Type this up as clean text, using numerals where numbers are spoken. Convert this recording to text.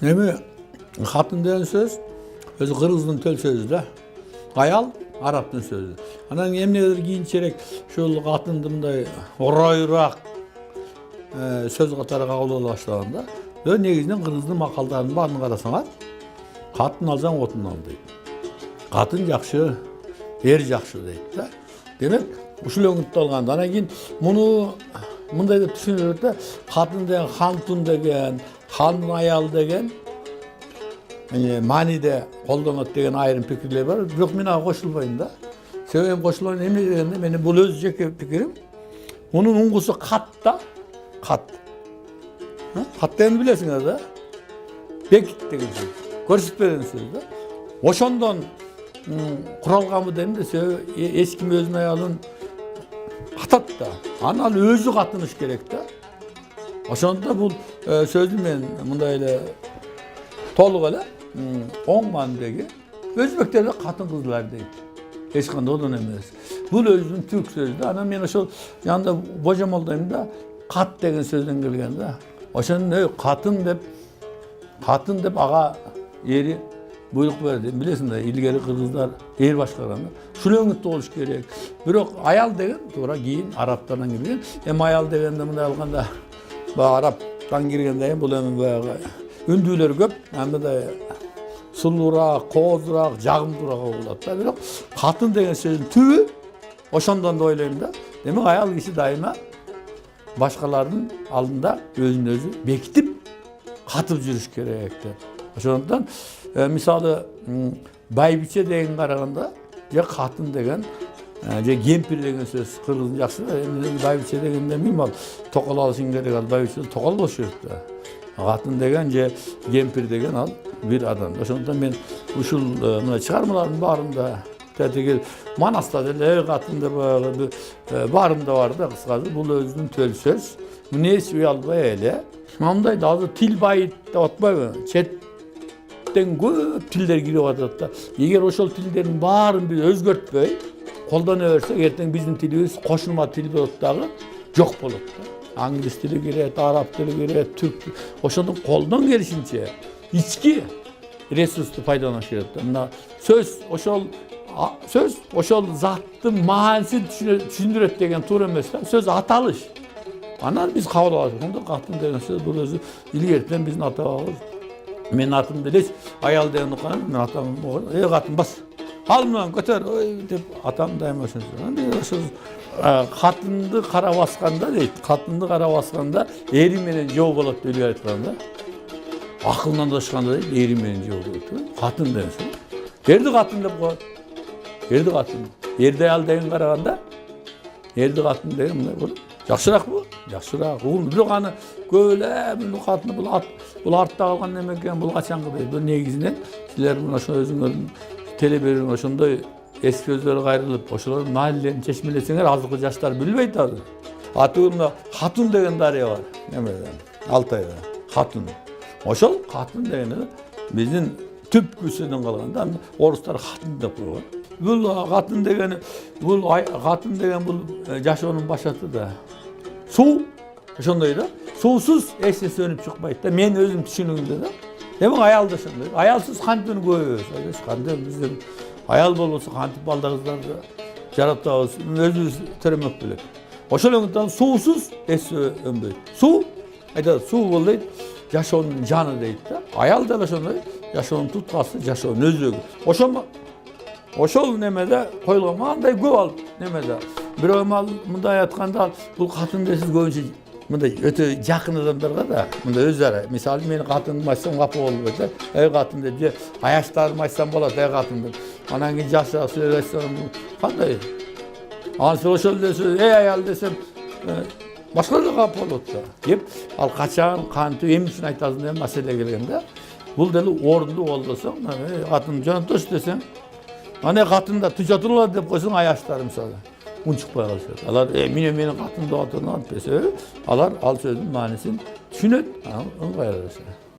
Эми катын деген сөз өзү кыргыздын төл сөзү да. Аял арабтын сөзү. Анан эмнегедир кийинчерээк ушул катынды мындай оройураак сөз катары кабыл ала баштаганда, негизинен кыргыздын макалдарынын баарын карасаңар, катын алсаң отун ал дейт. Катын жакшы, эр жакшы дейт да. Демек, ушул өңүттү алганда анан кийин муну мындай деп түшүнүлөт да, катын деген хантун деген, ханын аял деген мааниде колдонот деген айрым пикирлер бар. Бирок мен ага кошулбайм да. Себебим кошулбайм эмне дегенде, менин бул өз жеке пикирим. Мунун уңгусу кат да. Кат. Кат дегенди билесиңер да. Бекит деген сөз. Көрсөтпө деген сөз да. Ошондон куралганбы дейм да, себеби эч ким өзүнүн аялын катат да. Анан өзү катыныш керек да. Ошондо бул сөздү мен мындай эле толук эле оң маанидеги өзбектерде катын кызлар дейт. Эч кандай одан эмес. Бул өзүнүн түрк сөзү да. Анан мен ошол жанында божомолдойм да, кат деген сөздөн келген да. Ошондо катын деп ага эри буйрук берди. Билесиң да, илгери кыргыздар эр башкарганда ушул өңүттө болуш керек. Бирок аял деген туура кийин арабтардан келген. Аял дегенде мындай алганда арабтан киргенден бул эми баягы үндүүлөр көп, мындай сулуураак, коозураак, жагымдуураак болот да. Бирок катын деген сөздүн түбү ошондон да ойлойм да. Демек аял киши дайыма башкалардын алдында өзүн өзү бекитип, катып жүрүш керек деп. Ошондон мисалы байбиче деген караганда же катын деген же кемпир деген сөз кыргыздын жакшы да. Байбиче дегенде эмне ал токол алышың керек, ал байбиче токол болуш керек да. Катын деген же кемпир деген ал бир адам. Ошондон мен ушул мына чыгармалардын баарында тетиги манаста деле катын деп баарында бар да, кыскасы бул өзүнүн төл сөз. Муну эч уялбай эле мындай да азыр тил байыт деп атпайбы? Четтен көп тилдер кирип атат да. Эгер ошол тилдердин баарын биз өзгөртпөй колдоно берсек, эртең биздин тилибиз кошулма тил болот дагы жок болот да. Англис тили кирет, араб тили кирет, түрк. Ошондон колдон келишинче ички ресурсту пайдаланыш керек да. Мына сөз ошол заттын маанисин түшүндүрөт деген туура эмес да. Сөз аталыш. Анан биз кабыл алабыз. Онда катын деген сөз бул өзү илгертен биздин ата-бабабыз. Менин атымды эле аял деген уккан, мен атам катын бас. Ал мынаны көтөр деп атам дайыма ошентип. Катынды кара басканда дейт. Катынды кара басканда эри менен жоо болот деп айтканда. Акылынан адашканда дейт, эри менен жоо болот. Катын деген сөз. Эрди катын деп коет. Эрди катын. Эрди аял деген караганда эрди катын деген мындай болот. Жакшыраакпы? Жакшыраак. Бирок аны көп эле бул катыны бул артта калган неме экен, бул качангы дейт. Бул негизинен силер мына ошо өзүңөрдүн телеберүүн ошондой эски көздөр кайрылып, ошолордун маанилерин чечмелесеңер, азыркы жаштар билбейт азыр. Атыгында Хатун деген дарыя бар. Немеде? Алтайда. Хатун. Ошол катын дегени биздин түп күчүнөн калганда орустар хатын деп койгон. Бул катын деген бул жашоонун башаты да. Суу ошондой да. Суусуз эч нерсе өнүп чыкпайт да. Мен өзүм түшүнүгүмдө да. Демек аял да ошондой. Аялсыз кантип көбөйбүз? Кантип биздин аял болбосо кантип балдар кыздарды жаратабыз? Өзүбүз төрөмөк белек. Ошол өңүттөн суусуз эч өнбөйт. Суу айтат, суу бул дейт, жашоонун жаны дейт да. Аял да ошондой, жашоонун туткасы, жашоонун өзөгү. Ошол немеде коюлган мындай көп ал немеде. Бирок мындай айтканда бул катын десиз көбүнчө мындай өтө жакын адамдарга да мындай өз ара. Мисалы мен катынымды айтсам капа болбойт да. Катын деп же аяштарымды айтсам болот, катын деп. Анан кийин жакшыраак сөз айтсам кандай? Анан сен ошол десең, аял десем башкалар да капа болот да. Кеп ал качан, кантип, эмне үчүн айтасың деген маселе келгенде, бул деле орунду колдосоң, катын жөнөтөш десең, ана катын да тujatылар деп койсоң, аяштары мисалы унчукпай калышат. Алар менин катым деп атат десе, алар ал сөздүн маанисин түшүнөт, ыңгайлашат.